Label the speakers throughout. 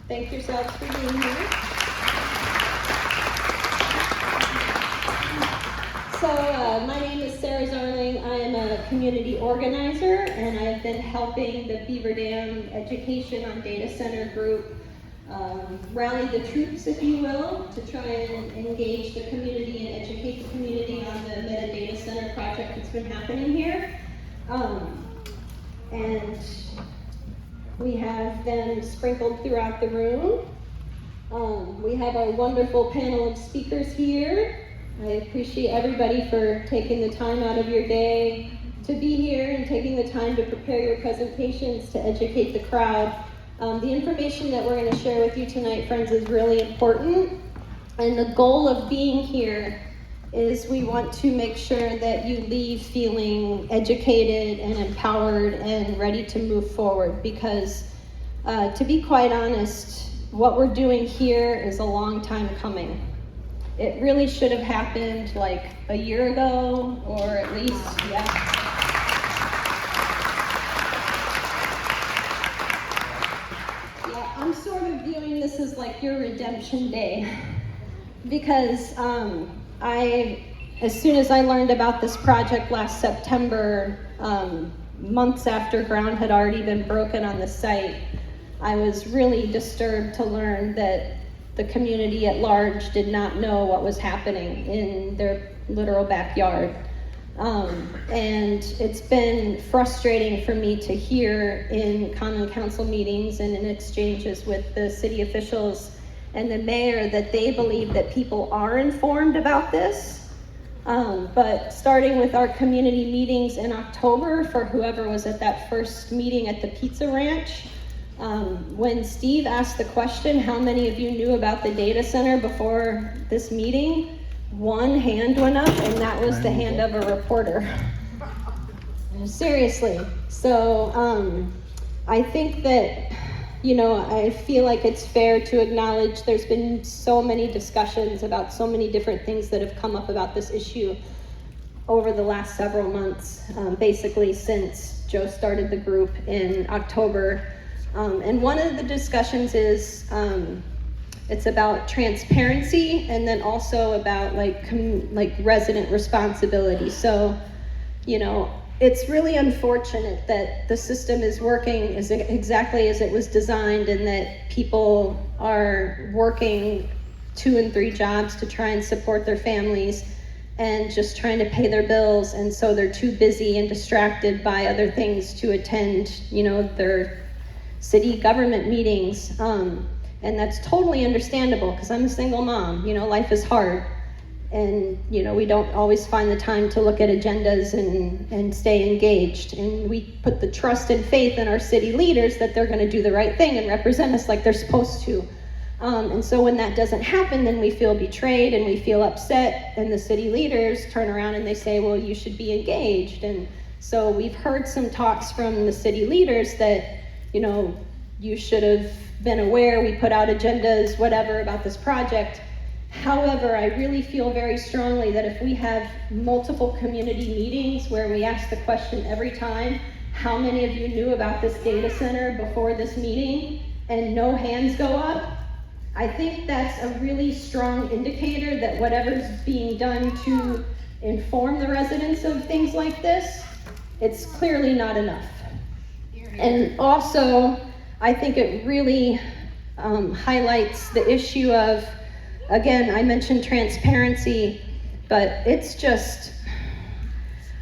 Speaker 1: Thank yourselves for being here. So my name is Sarah Zarling. I am a community organizer, and I've been helping the Beaver Dam Education on Data Center group rally the troops, if you will, to try and engage the community and educate the community on the metadata center project that's been happening here. And we have them sprinkled throughout the room. We have our wonderful panel of speakers here. I appreciate everybody for taking the time out of your day to be here and taking the time to prepare your presentations to educate the crowd. The information that we're going to share with you tonight, friends, is really important. And the goal of being here is we want to make sure that you leave feeling educated and empowered and ready to move forward, because to be quite honest, what we're doing here is a long time coming. It really should have happened like a year ago, or at least, I'm sort of viewing this as like your redemption day, because as soon as I learned about this project last September, months after ground had already been broken on the site, I was really disturbed to learn that the community at large did not know what was happening in their literal backyard. And it's been frustrating for me to hear in Common Council meetings and in exchanges with the city officials and the mayor that they believe that people are informed about this. But starting with our community meetings in October, for whoever was at that first meeting at the Pizza Ranch, when Steve asked the question, how many of you knew about the data center before this meeting? One hand went up, and that was the hand of a reporter. Seriously. So I think that, I feel like it's fair to acknowledge there's been so many discussions about so many different things that have come up about this issue over the last several months, basically since Joe started the group in October. And one of the discussions is it's about transparency, and then also about like resident responsibility. So, it's really unfortunate that the system is working exactly as it was designed, and that people are working 2 and 3 jobs to try and support their families and just trying to pay their bills, and so they're too busy and distracted by other things to attend, their city government meetings. And that's totally understandable, because I'm a single mom. Life is hard, and we don't always find the time to look at agendas and stay engaged. And we put the trust and faith in our city leaders that they're going to do the right thing and represent us like they're supposed to. And so when that doesn't happen, then we feel betrayed and we feel upset, and the city leaders turn around and they say, well, you should be engaged. And so we've heard some talks from the city leaders that, you should have been aware, we put out agendas, whatever, about this project. However, I really feel very strongly that if we have multiple community meetings where we ask the question every time, how many of you knew about this data center before this meeting, and no hands go up, I think that's a really strong indicator that whatever's being done to inform the residents of things like this, it's clearly not enough. And also, I think it really highlights the issue of, again, I mentioned transparency, but it's just,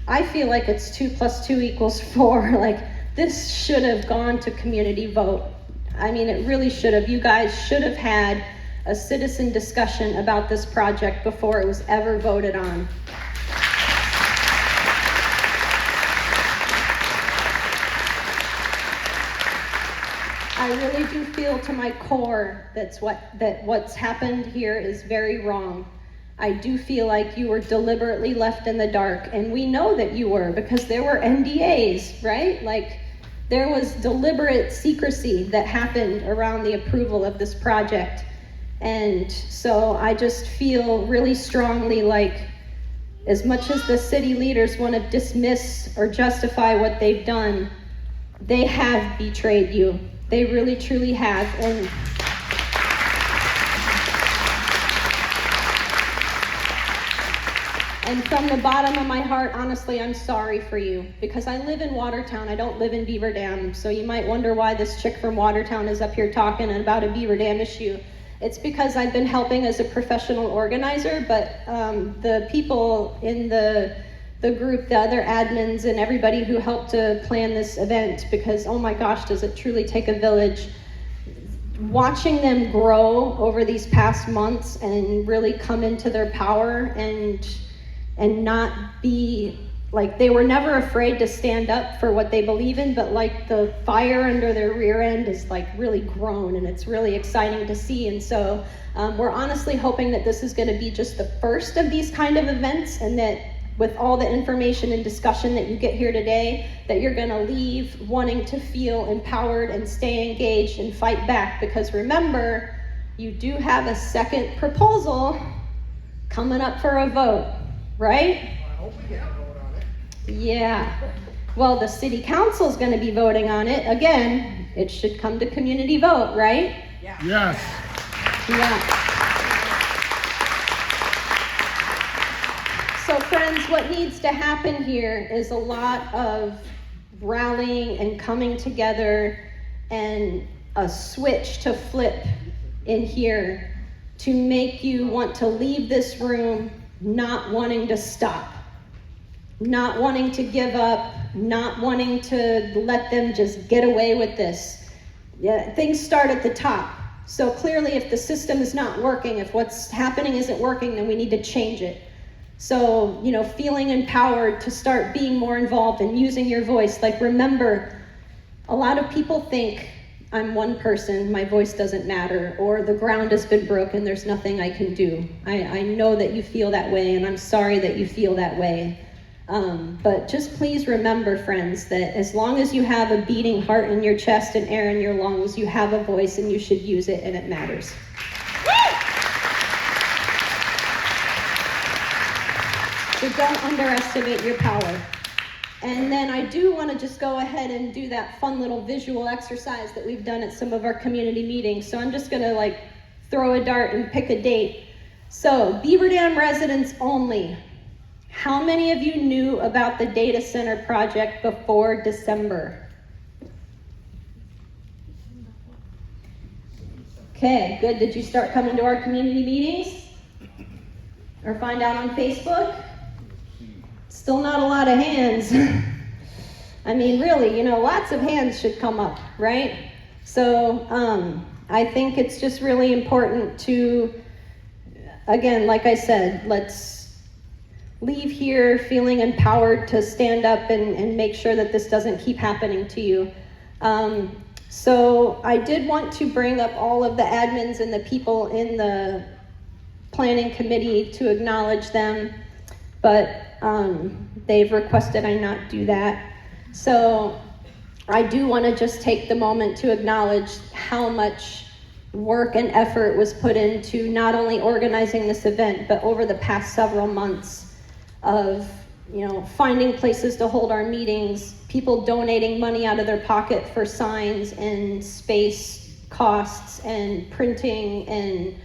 Speaker 1: I feel like it's 2 + 2 = 4. Like, this should have gone to community vote. I mean, it really should have. You guys should have had a citizen discussion about this project before it was ever voted on. I really do feel to my core that what's happened here is very wrong. I do feel like you were deliberately left in the dark, and we know that you were, because there were NDAs, right? Like, there was deliberate secrecy that happened around the approval of this project. And so I just feel really strongly like, as much as the city leaders want to dismiss or justify what they've done, they have betrayed you. They really, truly have. And And from the bottom of my heart, honestly, I'm sorry for you, because I live in Watertown. I don't live in Beaver Dam. So you might wonder why this chick from Watertown is up here talking about a Beaver Dam issue. It's because I've been helping as a professional organizer, but the people in the group, the other admins and everybody who helped to plan this event, because oh my gosh, does it truly take a village. Watching them grow over these past months and really come into their power and not be like, they were never afraid to stand up for what they believe in, but like the fire under their rear end is like really grown, and it's really exciting to see. And so we're honestly hoping that this is going to be just the first of these kind of events, and that with all the information and discussion that you get here today, that you're going to leave wanting to feel empowered and stay engaged and fight back. Because remember, you do have a second proposal coming up for a vote, right?
Speaker 2: I hope we get a vote on it.
Speaker 1: Yeah. Well, the city council is going to be voting on it. Again, it should come to community vote, right?
Speaker 2: Yeah.
Speaker 3: Yes.
Speaker 1: Yeah. So friends, what needs to happen here is a lot of rallying and coming together, and a switch to flip in here to make you want to leave this room not wanting to stop, not wanting to give up, not wanting to let them just get away with this. Yeah, things start at the top. So clearly, if the system is not working, if what's happening isn't working, then we need to change it. So, feeling empowered to start being more involved and using your voice. Like, remember, a lot of people think, I'm one person, my voice doesn't matter, or the ground has been broken, there's nothing I can do. I know that you feel that way, and I'm sorry that you feel that way. But just please remember, friends, that as long as you have a beating heart in your chest and air in your lungs, you have a voice and you should use it, and it matters. So don't underestimate your power. And then I do want to just go ahead and do that fun little visual exercise that we've done at some of our community meetings. So I'm just going to throw a dart and pick a date. So Beaver Dam residents only. How many of you knew about the data center project before December? Okay, good. Did you start coming to our community meetings? Or find out on Facebook? Still not a lot of hands. I mean, really, lots of hands should come up, right? So I think it's just really important to, again, like I said, let's leave here feeling empowered to stand up and make sure that this doesn't keep happening to you. So I did want to bring up all of the admins and the people in the planning committee to acknowledge them, but they've requested I not do that. So I do want to just take the moment to acknowledge how much work and effort was put into not only organizing this event, but over the past several months of, finding places to hold our meetings, people donating money out of their pocket for signs and space costs and printing and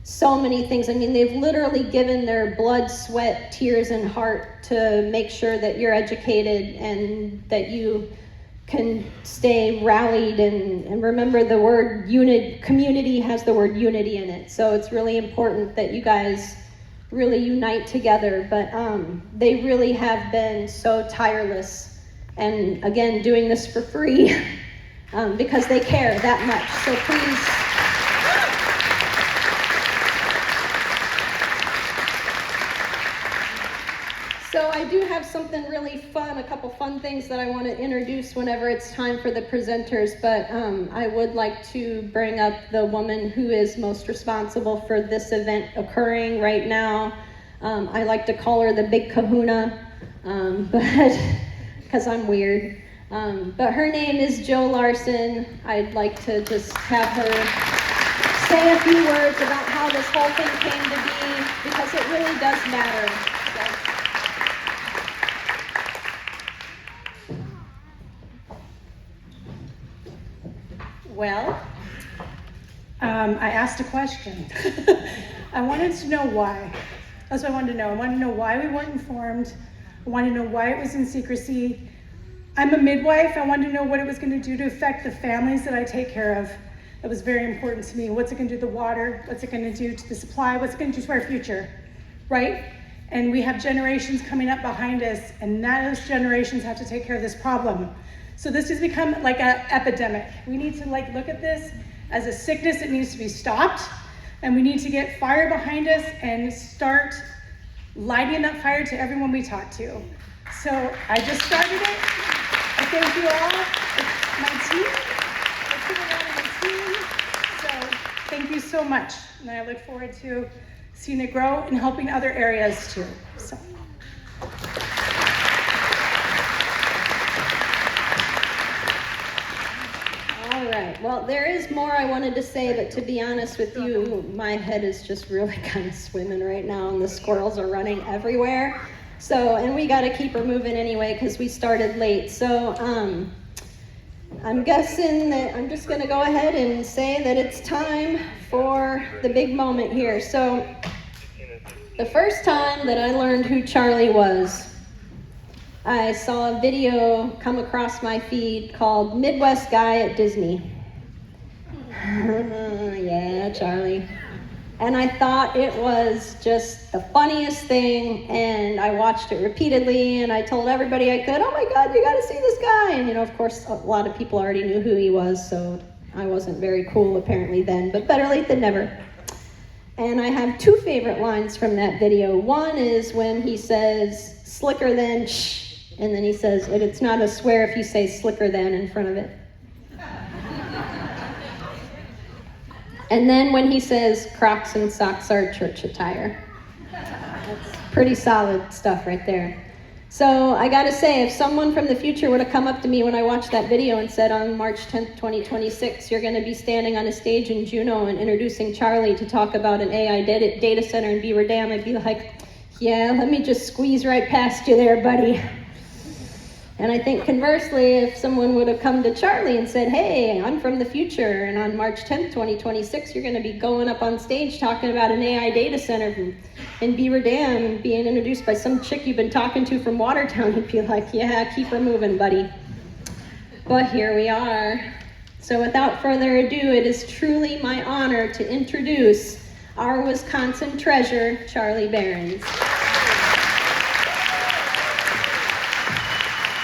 Speaker 1: so many things. I mean, they've literally given their blood, sweat, tears, and heart to make sure that you're educated and that you can stay rallied. And remember, the word community has the word unity in it. So it's really important that you guys really unite together. But they really have been so tireless. And again, doing this for free because they care that much. So please. So I do have something really fun, a couple fun things that I want to introduce whenever it's time for the presenters, but I would like to bring up the woman who is most responsible for this event occurring right now. I like to call her the big kahuna, but because I'm weird. But her name is Jo Larson. I'd like to just have her say a few words about how this whole thing came to be, because it really does matter.
Speaker 4: Well, I asked a question. I wanted to know why.
Speaker 3: That's what I wanted to know. I wanted to know why we weren't informed. I wanted to know why it was in secrecy. I'm a midwife. I wanted to know what it was going to do to affect the families that I take care of. That was very important to me. What's it going to do to the water? What's it going to do to the supply? What's it going to do to our future, right? And we have generations coming up behind us, and those generations have to take care of this problem. So this has become like an epidemic. We need to look at this as a sickness that needs to be stopped, and we need to get fire behind us and start lighting that fire to everyone we talk to. So I just started it. I thank you all. It's my team. It's been a lot of my team. So thank you so much. And I look forward to seeing it grow and helping other areas too. So.
Speaker 1: All right, well, there is more I wanted to say, but to be honest with you, my head is just really kind of swimming right now, and the squirrels are running everywhere. So, and we got to keep her moving anyway because we started late. So, I'm guessing that I'm just going to go ahead and say that it's time for the big moment here. So, the first time that I learned who Charlie was, I saw a video come across my feed called Midwest Guy at Disney. Yeah, Charlie. And I thought it was just the funniest thing, and I watched it repeatedly, and I told everybody I could, oh my God, you gotta see this guy. And of course, a lot of people already knew who he was, so I wasn't very cool apparently then, but better late than never. And I have two favorite lines from that video. One is when he says, slicker than shh, and then he says, it's not a swear if you say slicker than in front of it. And then when he says Crocs and socks are church attire. That's pretty solid stuff right there. So I gotta say, if someone from the future would have come up to me when I watched that video and said on March 10th, 2026, you're gonna be standing on a stage in Juneau and introducing Charlie to talk about an AI data center in Beaver Dam, I'd be like, yeah, let me just squeeze right past you there, buddy. And I think conversely, if someone would have come to Charlie and said, hey, I'm from the future, and on March 10th, 2026, you're going to be going up on stage talking about an AI data center in Beaver Dam being introduced by some chick you've been talking to from Watertown, he'd be like, yeah, keep her moving, buddy. But here we are. So without further ado, it is truly my honor to introduce our Wisconsin treasure, Charlie Behrens.